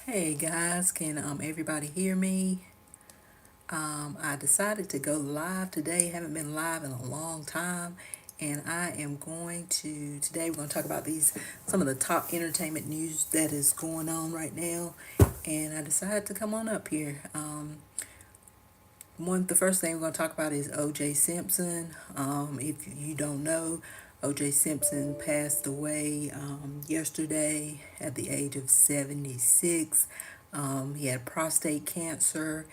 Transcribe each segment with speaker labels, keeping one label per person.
Speaker 1: Hey guys, can everybody hear me? I decided to go live today. Haven't been live in a long time, and I am going to today. We're going to talk about these some of the top entertainment news that is going on right now, and I decided to come on up here. The first thing we're going to talk about is OJ Simpson. If you don't know, OJ Simpson passed away yesterday at the age of 76. He had prostate cancer,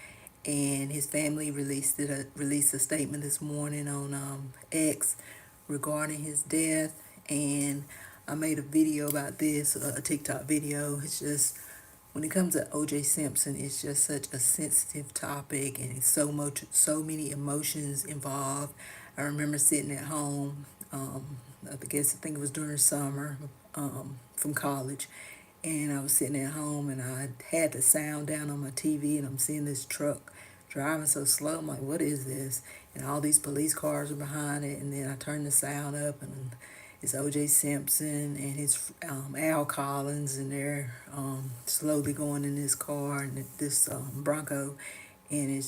Speaker 1: and his family released a statement this morning on X regarding his death. And I made a video about this, a TikTok video. It's just when it comes to OJ Simpson, it's just such a sensitive topic, and it's so many emotions involved. I remember sitting at home. I think it was during summer, from college, and I was sitting at home, and I had the sound down on my TV, and I'm seeing this truck driving so slow. I'm like, what is this? And all these police cars are behind it, and then I turned the sound up, and it's OJ Simpson and his Al Collins, and they're slowly going in this car and this Bronco, and it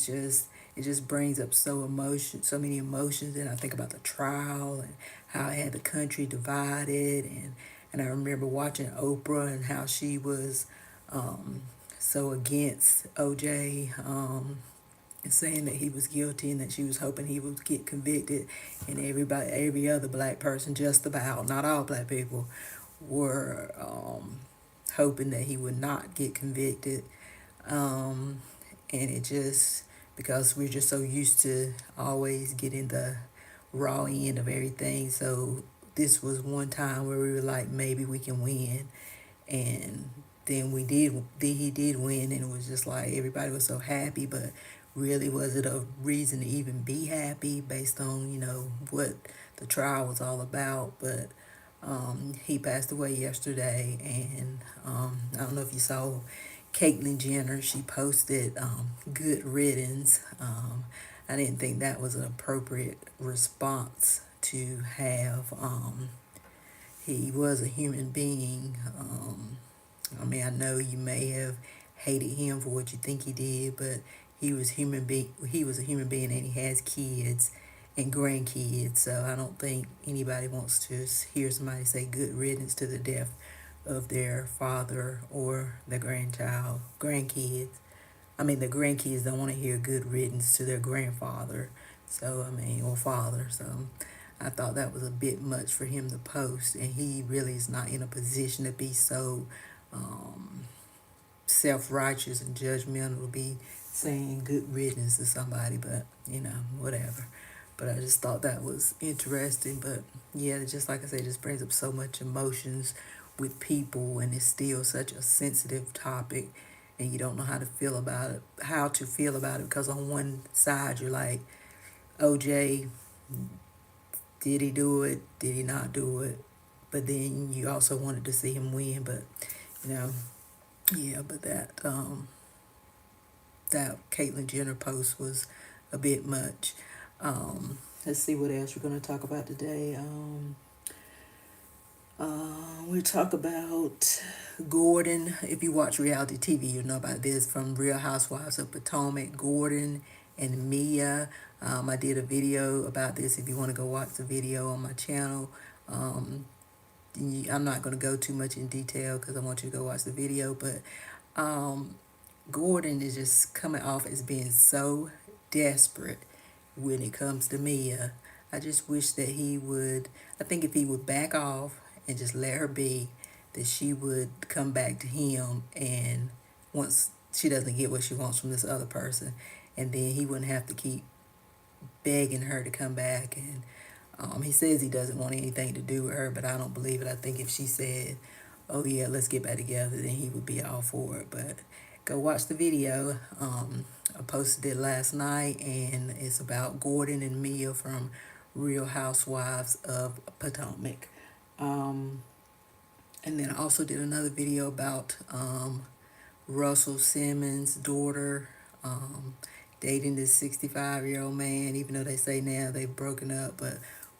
Speaker 1: just brings up so many emotions. And I think about the trial and how it had the country divided, and I remember watching Oprah and how she was so against OJ. And saying that he was guilty and that she was hoping he would get convicted, and every other black person, just about, not all black people, were hoping that he would not get convicted. And it just, because we're just so used to always getting the raw end of everything, so this was one time where we were like, maybe we can win. And then he did win, and it was just like everybody was so happy. But really, was it a reason to even be happy based on what the trial was all about? But he passed away yesterday, and I don't know if you saw Caitlyn Jenner. She posted good riddance. I didn't think that was an appropriate response to have. He was a human being. I mean, I know you may have hated him for what you think he did, but he was a human being, and he has kids and grandkids. So I don't think anybody wants to hear somebody say good riddance to the death of their father or their grandkids. I mean, the grandkids don't want to hear good riddance to their grandfather. So, I mean, or father. So, I thought that was a bit much for him to post, and he really is not in a position to be so um, self-righteous and judgmental to be saying good riddance to somebody. But whatever. But I just thought that was interesting. But yeah, just like I said, it just brings up so much emotions with people, and it's still such a sensitive topic, and you don't know how to feel about it, because on one side you're like, OJ, did he do it? Did he not do it? But then you also wanted to see him win. But you know, yeah. But that Caitlyn Jenner post was a bit much. Let's see what else we're gonna talk about today. We talk about Gordon. If you watch reality TV, you know about this, from Real Housewives of Potomac. Gordon and Mia. I did a video about this. If you want to go watch the video on my channel, I'm not going to go too much in detail because I want you to go watch the video. But Gordon is just coming off as being so desperate when it comes to Mia. I just wish that he would. I think if he would back off and just let her be, that she would come back to him, and once she doesn't get what she wants from this other person, and then he wouldn't have to keep begging her to come back. And he says he doesn't want anything to do with her, but I don't believe it. I think if she said, oh yeah, let's get back together, then he would be all for it. But go watch the video. I posted it last night, and it's about Gordon and Mia from Real Housewives of Potomac. And then I also did another video about Russell Simmons' daughter dating this 65-year-old man, even though they say now they've broken up. But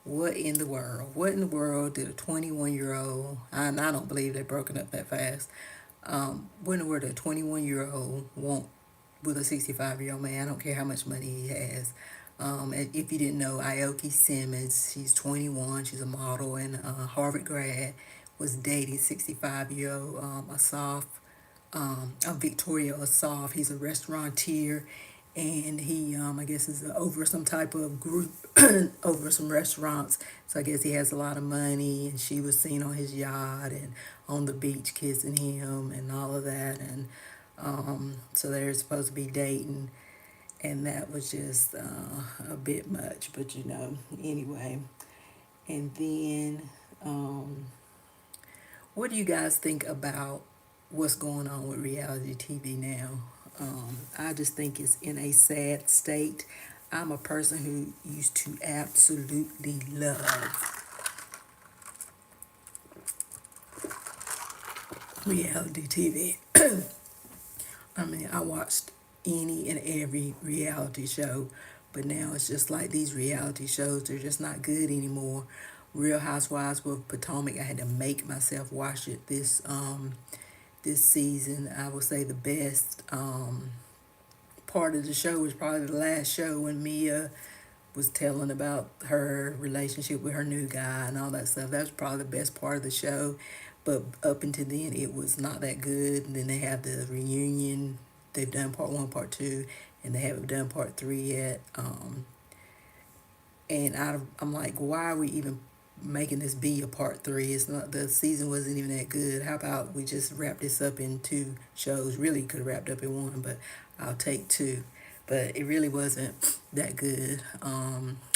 Speaker 1: what in the world? What in the world did a 21-year-old, and I don't believe they're broken up that fast, When would a 21-year-old want with a 65-year-old man? I don't care how much money he has. And if you didn't know, Aoki Simmons, she's 21, she's a model and a Harvard grad, was dating 65-year-old Asaf, Victoria Asaf. He's a restaurateur, and he, I guess, is over some type of group over some restaurants. So I guess he has a lot of money, and she was seen on his yacht and on the beach kissing him and all of that, and so they're supposed to be dating, and that was just a bit much, but anyway. And then, what do you guys think about what's going on with reality TV now? I just think it's in a sad state. I'm a person who used to absolutely love reality TV. I mean, I watched any and every reality show, but now it's just like these reality shows, they're just not good anymore. Real Housewives of Potomac, I had to make myself watch it this season. I would say the best part of the show was probably the last show when Mia was telling about her relationship with her new guy and all that stuff. That was probably the best part of the show. But up until then, it was not that good. And then they have the reunion. They've done part one, part two, and they haven't done part three yet. And I'm like, why are we even making this be a part three? It's not, the season wasn't even that good. How about we just wrap this up in two shows? Really could have wrapped up in one, but I'll take two. But it really wasn't that good.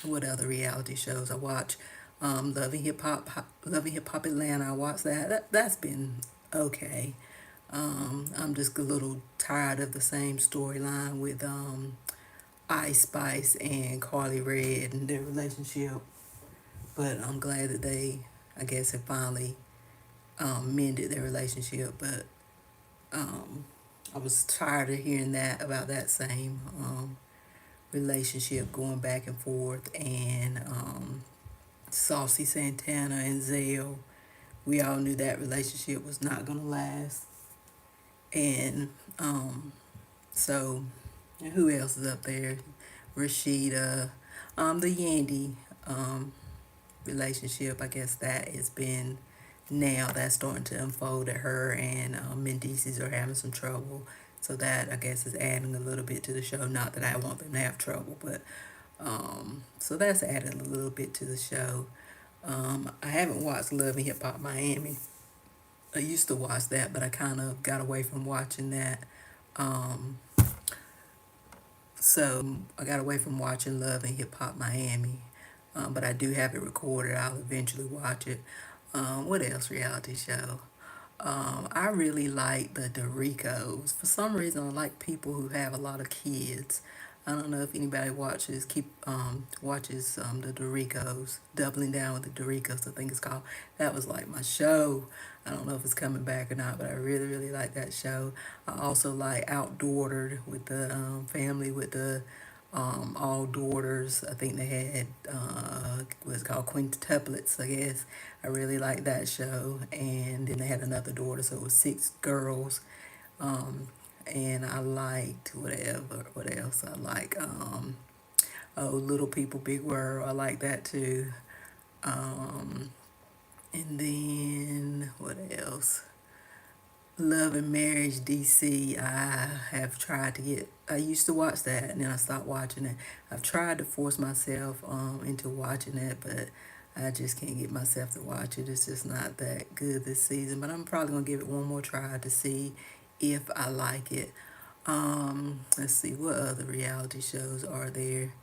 Speaker 1: What other reality shows I watch? Love and Hip Hop Atlanta. I watched That's been okay. I'm just a little tired of the same storyline with Ice Spice and Carly Red and their relationship. But I'm glad that they, I guess, have finally mended their relationship. But I was tired of hearing that about that same relationship going back and forth. And Saucy Santana and Zale, we all knew that relationship was not going to last. And so, who else is up there? Rashida, the Yandy relationship, I guess that has been, now that's starting to unfold, that her and Mendices are having some trouble. So that, I guess, is adding a little bit to the show. Not that I want them to have trouble, but so that's added a little bit to the show. I haven't watched Love and Hip Hop Miami. I used to watch that, but I kind of got away from watching that. So I got away from watching Love and Hip Hop Miami. But I do have it recorded. I'll eventually watch it. What else? Reality show. I really like the Doricos. For some reason, I like people who have a lot of kids. I don't know if anybody watches the Doricos, Doubling Down with the Doricos, I think it's called. That was like my show. I don't know if it's coming back or not, but I really, really like that show. I also like Outdoored with the family with the all daughters. I think they had what's called quintuplets, I guess. I really like that show. And then they had another daughter, so it was 6 girls. And I liked what else I like, Little People Big World, I like that too. And then what else? Love and Marriage DC. I have tried to get. I used to watch that, and then I stopped watching it. I've tried to force myself into watching it, but I just can't get myself to watch it. It's just not that good this season. But I'm probably gonna give it one more try to see if I like it. Let's see, what other reality shows are there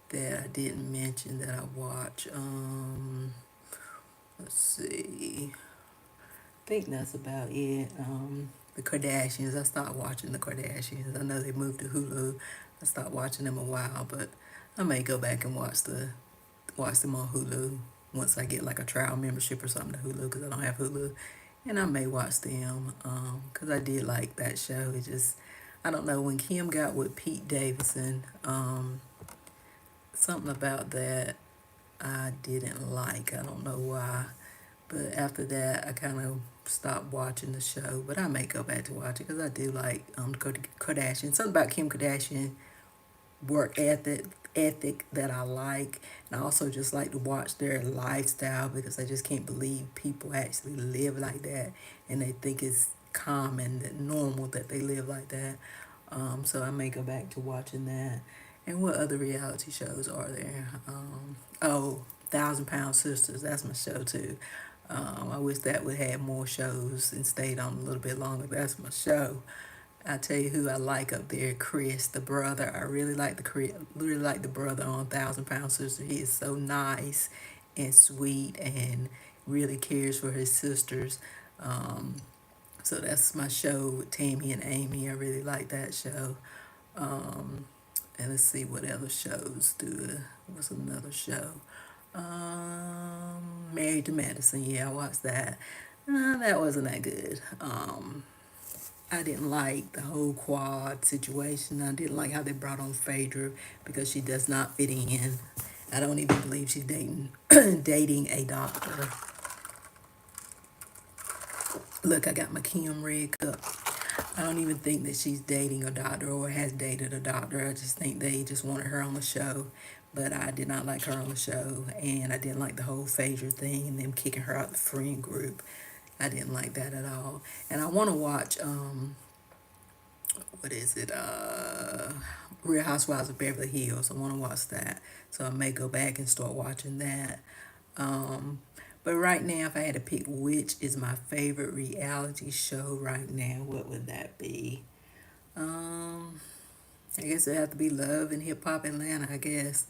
Speaker 1: that I didn't mention that I watch. Let's see. I think that's about it. The Kardashians. I stopped watching the Kardashians. I know they moved to Hulu. I stopped watching them a while, but I may go back and watch them on Hulu once I get like a trial membership or something to Hulu, because I don't have Hulu, and I may watch them because I did like that show. It just, I don't know, when Kim got with Pete Davidson, something about that I didn't like. I don't know why, But after that, I kind of stopped watching the show. But I may go back to watch it because I do like Kardashian. Something about Kim Kardashian work ethic that I like. And I also just like to watch their lifestyle because I just can't believe people actually live like that and they think it's common and normal that they live like that. So I may go back to watching that. And what other reality shows are there? Oh, 1,000 Pound Sisters. That's my show too. I wish that would have more shows and stayed on a little bit longer. That's my show. I tell you who I like up there, Chris, the brother. I really like the brother on 1,000 Pound Sister. He is so nice and sweet and really cares for his sisters. Um, so that's my show with Tammy and Amy. I really like that show. Um, and let's see what other shows do. What's another show? Married to Madison. Yeah, I watched that. That wasn't that good. I didn't like the whole quad situation. I didn't like how they brought on Phaedra because she does not fit in. I don't even believe she's dating dating a doctor. Look, I got my Kim rig up. I don't even think that she's dating a doctor or has dated a doctor. I just think they just wanted her on the show. But I did not like her on the show. And I didn't like the whole Phaedra thing and them kicking her out the friend group. I didn't like that at all. And I want to watch, what is it? Real Housewives of Beverly Hills. I want to watch that. So I may go back and start watching that. Um, but right now, if I had to pick which is my favorite reality show right now, what would that be? Um, I guess it'd have to be Love and Hip Hop Atlanta, I guess.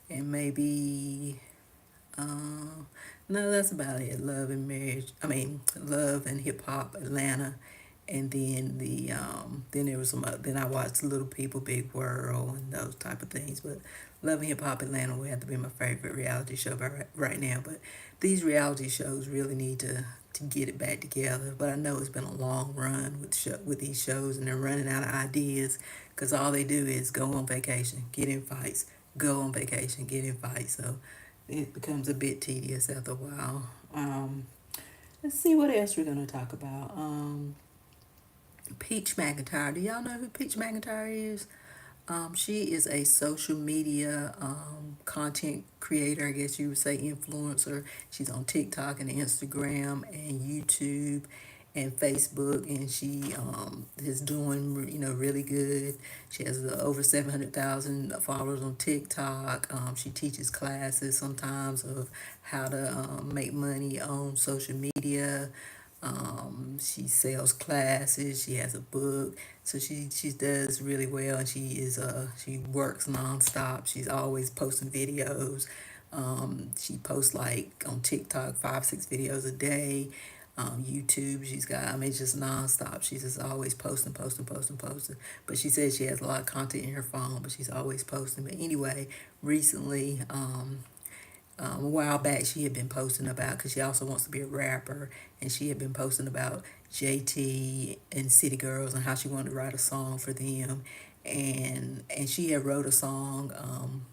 Speaker 1: And maybe, no, that's about it. Love and Marriage. I mean, Love and Hip Hop Atlanta. And then then there was then I watched Little People, Big World, and those type of things. But Love and Hip Hop Atlanta would have to be my favorite reality show right now. But these reality shows really need to get it back together. But I know it's been a long run with these shows, and they're running out of ideas because all they do is go on vacation, get in fights, go on vacation, get in fights. So it becomes a bit tedious after a while. Let's see what else we're gonna talk about. Peach McIntyre. Do y'all know who Peach McIntyre is? She is a social media content creator, I guess you would say influencer. She's on TikTok and Instagram and YouTube and Facebook, and she is doing really good. She has over 700,000 followers on TikTok. She teaches classes sometimes of how to make money on social media. She sells classes. She has a book, so she does really well, and she works nonstop. She's always posting videos. She posts like on TikTok 5 6 videos a day. YouTube, she's got, I mean, just nonstop. She's just always posting. But she says she has a lot of content in her phone, but she's always posting. But anyway, recently, a while back, she had been posting about, because she also wants to be a rapper, and she had been posting about JT and City Girls and how she wanted to write a song for them. And she had wrote a song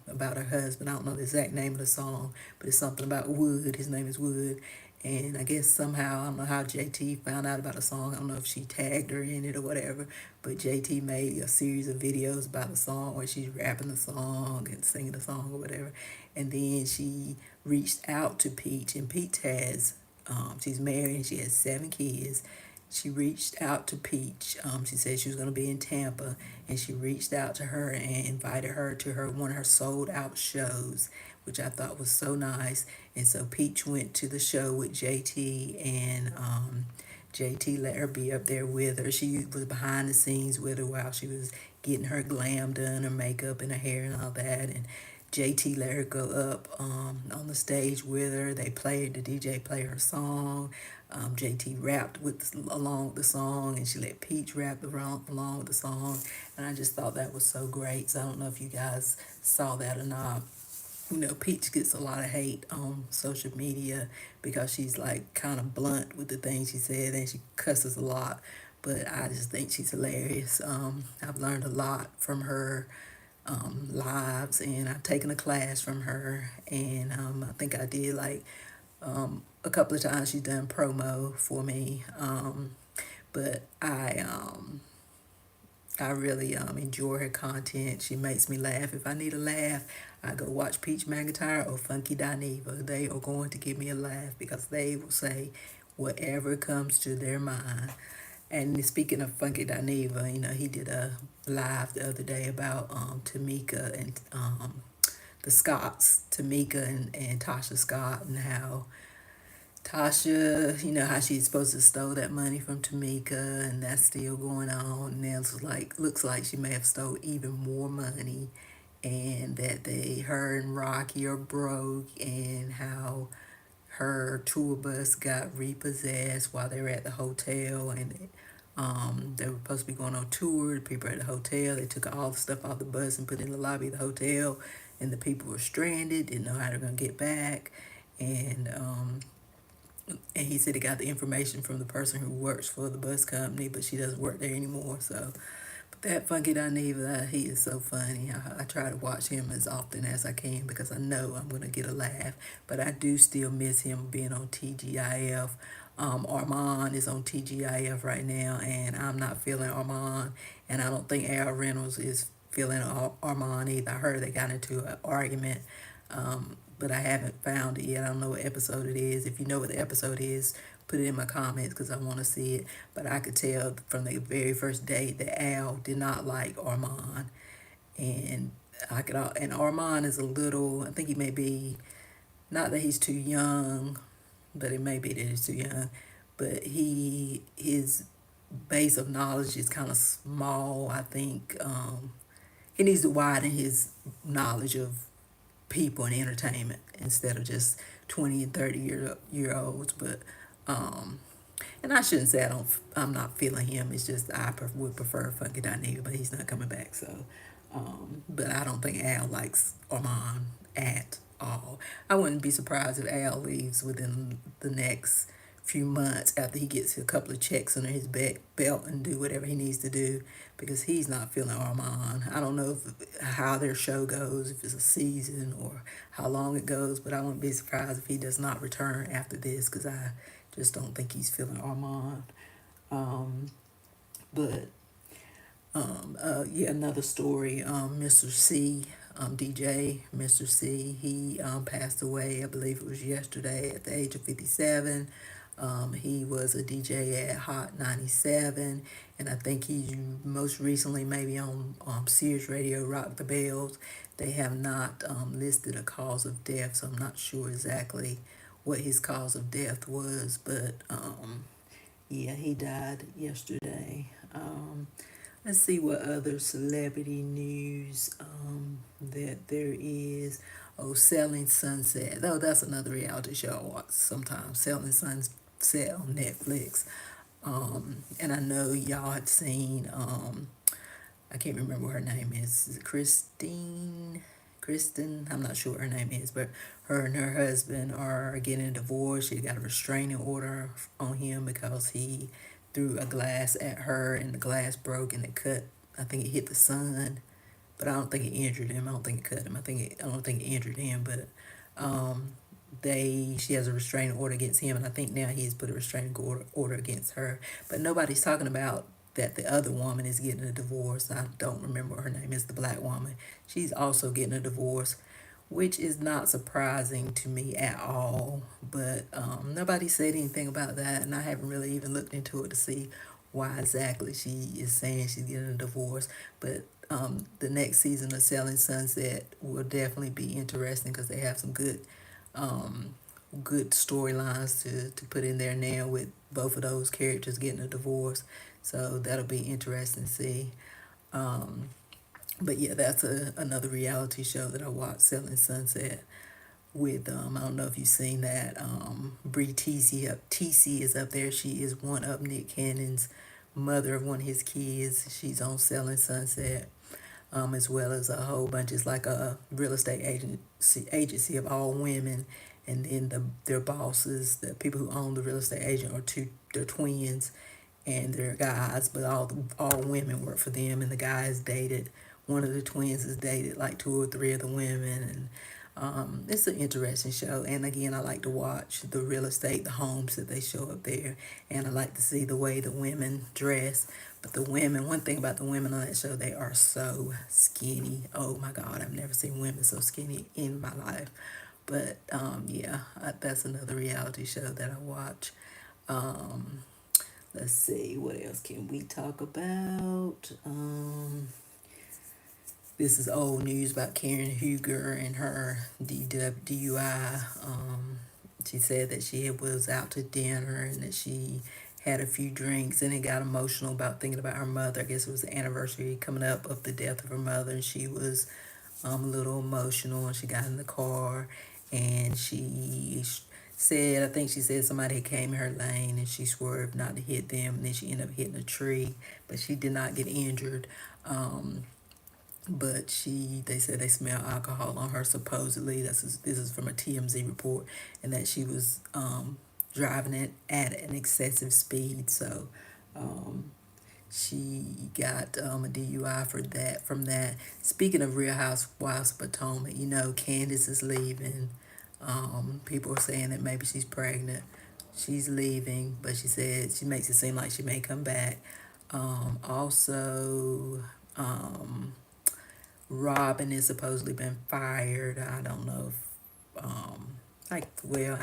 Speaker 1: about her husband. I don't know the exact name of the song, but it's something about Wood. His name is Wood. And I guess somehow, I don't know how JT found out about the song. I don't know if she tagged her in it or whatever. But JT made a series of videos about the song where she's rapping the song and singing the song or whatever. And then she reached out to Peach, and Peach has, she's married and she has 7 kids. She reached out to Peach. She said she was going to be in Tampa, and she reached out to her and invited her to one of her sold out shows, which I thought was so nice. And so Peach went to the show with JT, and JT let her be up there with her. She was behind the scenes with her while she was getting her glam done, her makeup and her hair and all that. And JT let her go up on the stage with her. The DJ played her song. JT rapped along with the song, and she let Peach rap along with the song. And I just thought that was so great. So I don't know if you guys saw that or not. Peach gets a lot of hate on social media because she's like kind of blunt with the things she said, and she cusses a lot. But I just think she's hilarious. I've learned a lot from her lives, and I've taken a class from her, and I think I did like a couple of times she's done promo for me. But I really enjoy her content. She makes me laugh. If I need a laugh, I go watch Peach McIntyre or Funky Dineva. They are going to give me a laugh because they will say whatever comes to their mind. And speaking of Funky Dineva, he did a live the other day about Tamika and the Scotts, Tamika and Tasha Scott, and how Tasha, how she's supposed to stole that money from Tamika, and that's still going on. And it's looks like she may have stole even more money, and that her and Rocky are broke, and how her tour bus got repossessed while they were at the hotel, and they were supposed to be going on tour. The people at the hotel, they took all the stuff off the bus and put it in the lobby of the hotel, and the people were stranded, didn't know how they're gonna get back, and he said he got the information from the person who works for the bus company, but she doesn't work there anymore. So, but that Funky Dineva, he is so funny. I try to watch him as often as I can because I know I'm going to get a laugh. But I do still miss him being on TGIF. Armand is on TGIF right now, and I'm not feeling Armand. And I don't think Al Reynolds is feeling Armand either. I heard they got into an argument. But I haven't found it yet. I don't know what episode it is. If you know what the episode is, put it in my comments because I want to see it. But I could tell from the very first date that Al did not like Armand, and and Armand is a little. I think he may be, not that he's too young, but it may be that he's too young. But his base of knowledge is kind of small. I think he needs to widen his knowledge of people in entertainment instead of just 20 and 30 year olds. But and I shouldn't say I'm not feeling him. It's just would prefer Funky Dineva, but he's not coming back. So but I don't think Al likes Armand at all. I wouldn't be surprised if Al leaves within the next few months after he gets a couple of checks under his belt and do whatever he needs to do, because he's not feeling Armand. I don't know how their show goes, if it's a season or how long it goes, but I wouldn't be surprised if he does not return after this, because I just don't think he's feeling Armand. But yeah, another story. Mr. C, DJ Mr. C, he passed away. I believe it was yesterday at the age of 57. He was a DJ at Hot 97, and I think he's most recently maybe on Sirius Radio, Rock the Bells. They have not listed a cause of death, so I'm not sure exactly what his cause of death was, but yeah, he died yesterday. Let's see what other celebrity news that there is. Oh, Selling Sunset. Oh, that's another reality show I watch sometimes. Selling Sunset on Netflix. And I know y'all have seen, I can't remember what her name is. Is it Kristen? I'm not sure what her name is, but her and her husband are getting a divorce. She got a restraining order on him because he threw a glass at her and the glass broke and it cut. I think it hit the son, but I don't think it injured him. I don't think it cut him. I don't think it injured him, but she has a restraining order against him, and I think now he's put a restraining order against her. But nobody's talking about that the other woman is getting a divorce. I don't remember what her name is, the black woman. She's also getting a divorce, which is not surprising to me at all. But nobody said anything about that, and I haven't really even looked into it to see why exactly she is saying she's getting a divorce. But the next season of Selling Sunset will definitely be interesting because they have some good storylines to put in there now with both of those characters getting a divorce. So that'll be interesting to see. But yeah, that's another reality show that I watched, Selling Sunset, with I don't know if you've seen that. Bree TC is up there. She is one of Nick Cannon's mother of one of his kids. She's on Selling Sunset. As well as a whole bunch. It's like a real estate agency of all women, and then their bosses, the people who own the real estate agent, they're twins, and they're guys, but all women work for them, and the guys dated. One of the twins has dated like two or three of the women, It's an interesting show, and again, I like to watch the real estate, the homes that they show up there, and I like to see the way the women dress. But the women, one thing about the women on that show, they are so skinny. Oh my God, I've never seen women so skinny in my life. But yeah, that's another reality show that I watch. Um, let's see, what else can we talk about? This is old news about Karen Huger and her DUI. She said that she was out to dinner and that she had a few drinks and it got emotional about thinking about her mother. I guess it was the anniversary coming up of the death of her mother, and she was a little emotional, and she got in the car and she said, I think she said somebody had came in her lane and she swerved not to hit them, and then she ended up hitting a tree, but she did not get injured. But they said they smelled alcohol on her supposedly. This is from a TMZ report, and that she was driving it at an excessive speed. So um, she got a DUI for that. From that, speaking of Real Housewives of Potomac, you know, Candace is leaving. People are saying that maybe she's pregnant. She's leaving, but she said she makes it seem like she may come back. Also, Robin is supposedly been fired. I don't know if, I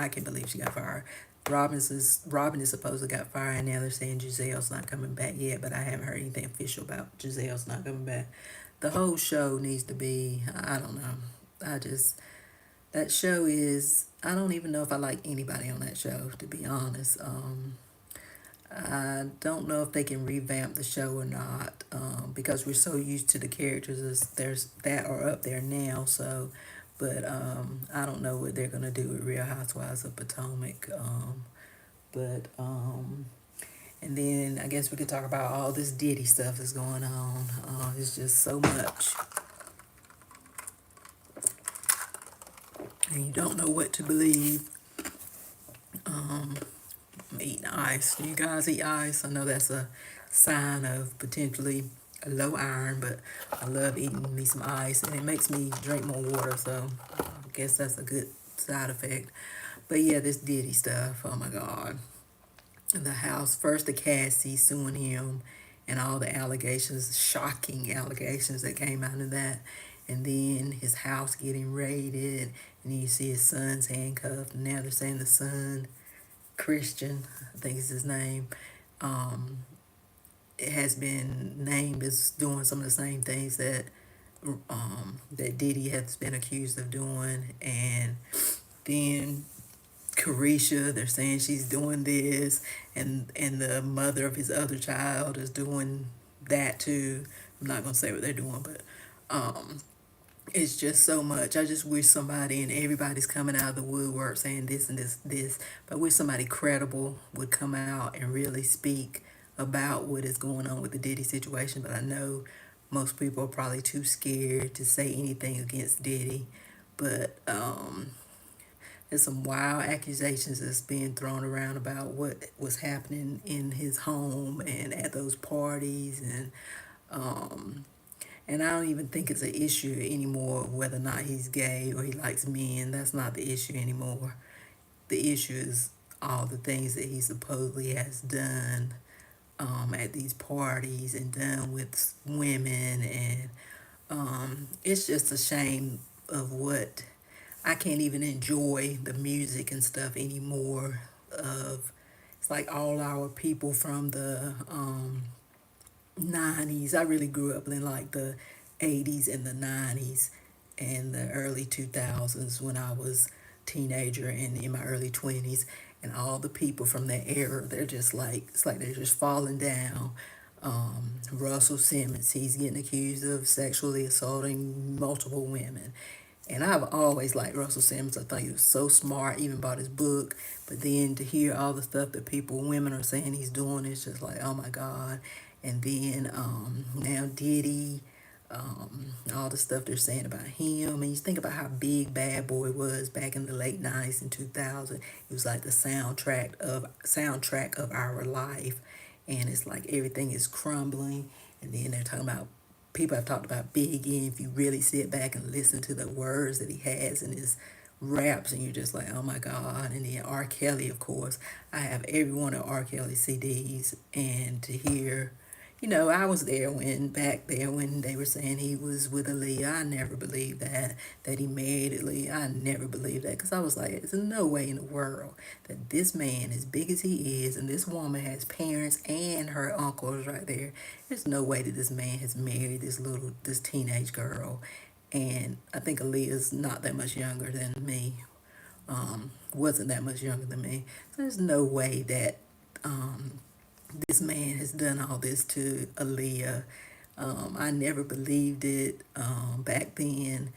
Speaker 1: can't believe she got fired. Robin is supposed to got fired, and now they're saying Giselle's not coming back yet, but I haven't heard anything official about Giselle's not coming back. The whole show needs to be, I don't know. I just, that show is, I don't even know if I like anybody on that show, to be honest. I don't know if they can revamp the show or not, because we're so used to the characters there's that are up there now. So, but I don't know what they're gonna do with Real Housewives of Potomac. But and then I guess we could talk about all this Diddy stuff that's going on. It's just so much, and you don't know what to believe. I'm eating ice. Do you guys eat ice? I know that's a sign of potentially a low iron, but I love eating me some ice, and it makes me drink more water, so I guess that's a good side effect. But yeah, this Diddy stuff, oh my God. The house, first the Cassie suing him, and all the allegations, shocking allegations that came out of that. And then his house getting raided, and then you see his son's handcuffed, and now they're saying the son, Christian, I think is his name, um, it has been named as doing some of the same things that Diddy has been accused of doing. And then Carisha, they're saying she's doing this, and the mother of his other child is doing that too. I'm not gonna say what they're doing, but um, it's just so much. I just wish somebody, and everybody's coming out of the woodwork saying this and this, but I wish somebody credible would come out and really speak about what is going on with the Diddy situation. But I know most people are probably too scared to say anything against Diddy. But there's some wild accusations that's being thrown around about what was happening in his home and at those parties, um, and I don't even think it's an issue anymore whether or not he's gay or he likes men. That's not the issue anymore. The issue is all the things that he supposedly has done at these parties and done with women. And it's just a shame of what I can't even enjoy the music and stuff anymore. Of It's like all our people from the 90s. I really grew up in like the 80s and the 90s and the early 2000s when I was teenager and in my early 20s, and all the people from that era, they're just like, it's like they're just falling down. Russell Simmons, he's getting accused of sexually assaulting multiple women. And I've always liked Russell Simmons. I thought he was so smart, even bought his book. But then to hear all the stuff that women are saying he's doing, it's just like, oh my God. And then now Diddy, all the stuff they're saying about him. And you think about how big Bad Boy was back in the late 90s and 2000. It was like the soundtrack of our life. And it's like everything is crumbling. And then they're talking about people have talked about Biggie. If you really sit back and listen to the words that he has in his raps, and you're just like, oh my God. And then R. Kelly, of course. I have every one of R. Kelly's CDs, and to hear, I was there back there when they were saying he was with Aaliyah. I never believed that he married Aaliyah. I never believed that, because I was like, there's no way in the world that this man, as big as he is, and this woman has parents and her uncles right there, there's no way that this man has married this teenage girl. And I think Aaliyah's not that much younger than me, wasn't that much younger than me. So there's no way that this man has done all this to Aaliyah. I never believed it back then,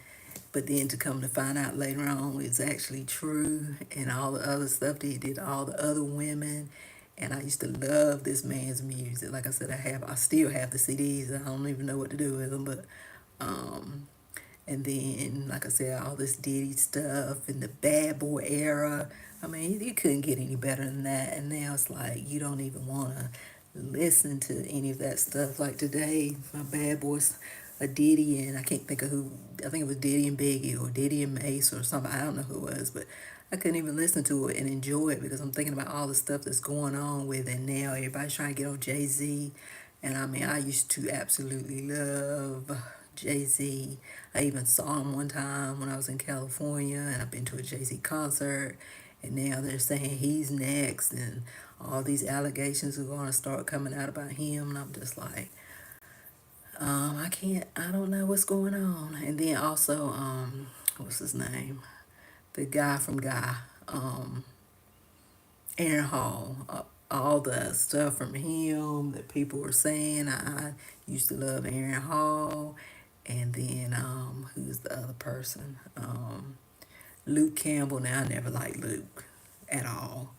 Speaker 1: but then to come to find out later on it's actually true, and all the other stuff that he did to all the other women. And I used to love this man's music. Like I said, I still have the CDs. I don't even know what to do with them, but um, and then, like I said, all this Diddy stuff and the bad boy era. I mean, you couldn't get any better than that. And now it's like you don't even want to listen to any of that stuff. Like today, my bad boys, a Diddy, and I can't think of who. I think it was Diddy and Biggie, or Diddy and Mace, or something. I don't know who it was, but I couldn't even listen to it and enjoy it, because I'm thinking about all the stuff that's going on with it now. Everybody's trying to get on Jay-Z. And I mean, I used to absolutely love Jay-Z. I even saw him one time when I was in California, and I've been to a Jay-Z concert. And now they're saying he's next, and all these allegations are going to start coming out about him. And I'm just like, I don't know what's going on. And then also, what's his name? The guy from um, Aaron Hall. All the stuff from him that people were saying. I used to love Aaron Hall. And then, who's the other person? Luke Campbell. Now, I never liked Luke at all.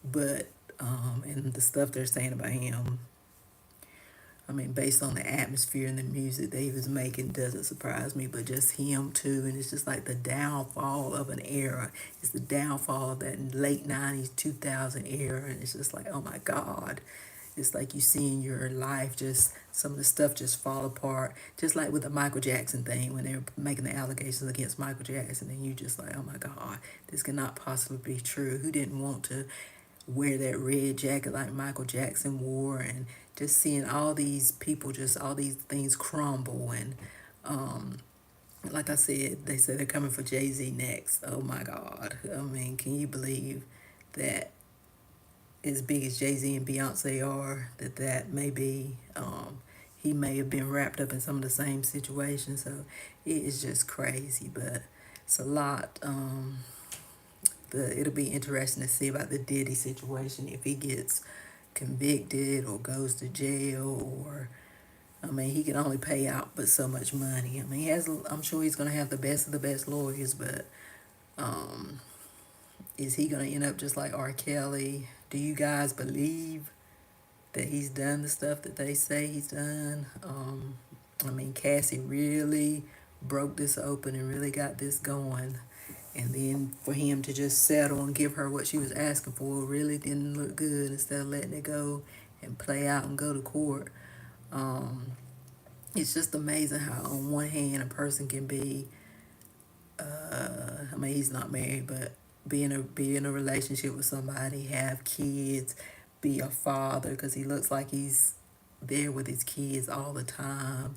Speaker 1: But, and the stuff they're saying about him, I mean, based on the atmosphere and the music that he was making, doesn't surprise me, but just him too. And it's just like the downfall of an era. It's the downfall of that late 90s, 2000 era. And it's just like, oh my God. It's like you see in your life just some of the stuff just fall apart. Just like with the Michael Jackson thing, when they were making the allegations against Michael Jackson, and you just like, oh my God, this cannot possibly be true. Who didn't want to wear that red jacket like Michael Jackson wore? And just seeing all these people, just all these things crumble. And um, like I said, they said they're coming for Jay-Z next. Oh my God. I mean, can you believe that as big as Jay-Z and Beyonce are, that may be, he may have been wrapped up in some of the same situations. So it is just crazy, but it's a lot. It'll be interesting to see about the Diddy situation, if he gets convicted or goes to jail, or I mean, he can only pay out but so much money. I mean, I'm sure he's gonna have the best of the best lawyers, but um, is he gonna end up just like R. Kelly? Do you guys believe that he's done the stuff that they say he's done? I mean, Cassie really broke this open and really got this going. And then for him to just settle and give her what she was asking for really didn't look good, instead of letting it go and play out and go to court. Um, it's just amazing how on one hand a person can be, I mean, he's not married, but be in a relationship with somebody, have kids, be a father, because he looks like he's there with his kids all the time,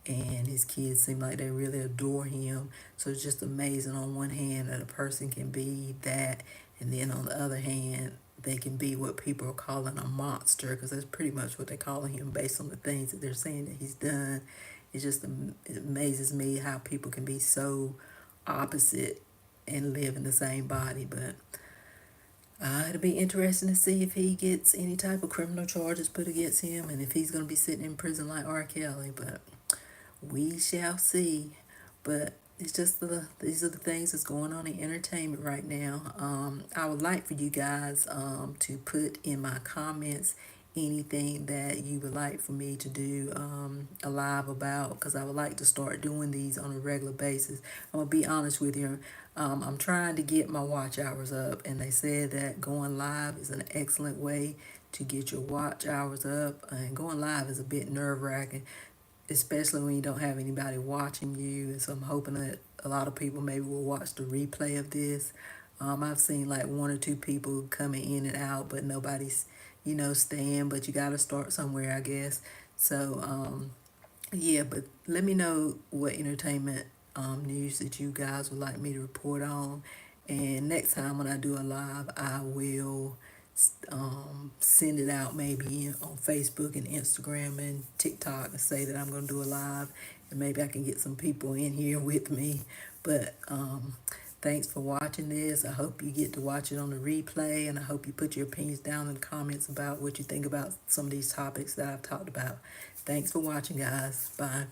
Speaker 1: and his kids seem like they really adore him. So it's just amazing on one hand that a person can be that, and then on the other hand they can be what people are calling a monster, because that's pretty much what they're calling him based on the things that they're saying that he's done. It amazes me how people can be so opposite and live in the same body. But it'll be interesting to see if he gets any type of criminal charges put against him, and if he's going to be sitting in prison like R. Kelly. But we shall see. But it's just these are the things that's going on in entertainment right now. I would like for you guys to put in my comments anything that you would like for me to do a live about, because I would like to start doing these on a regular basis. I'm gonna be honest with you. I'm trying to get my watch hours up, and they said that going live is an excellent way to get your watch hours up. And going live is a bit nerve-wracking, especially when you don't have anybody watching you. And so I'm hoping that a lot of people maybe will watch the replay of this. I've seen like one or two people coming in and out, but nobody's, staying. But you got to start somewhere, I guess. So, yeah, but let me know what entertainment news that you guys would like me to report on. And next time when I do a live, I will send it out maybe on Facebook and Instagram and TikTok and say that I'm going to do a live. And maybe I can get some people in here with me. But thanks for watching this. I hope you get to watch it on the replay. And I hope you put your opinions down in the comments about what you think about some of these topics that I've talked about. Thanks for watching, guys. Bye.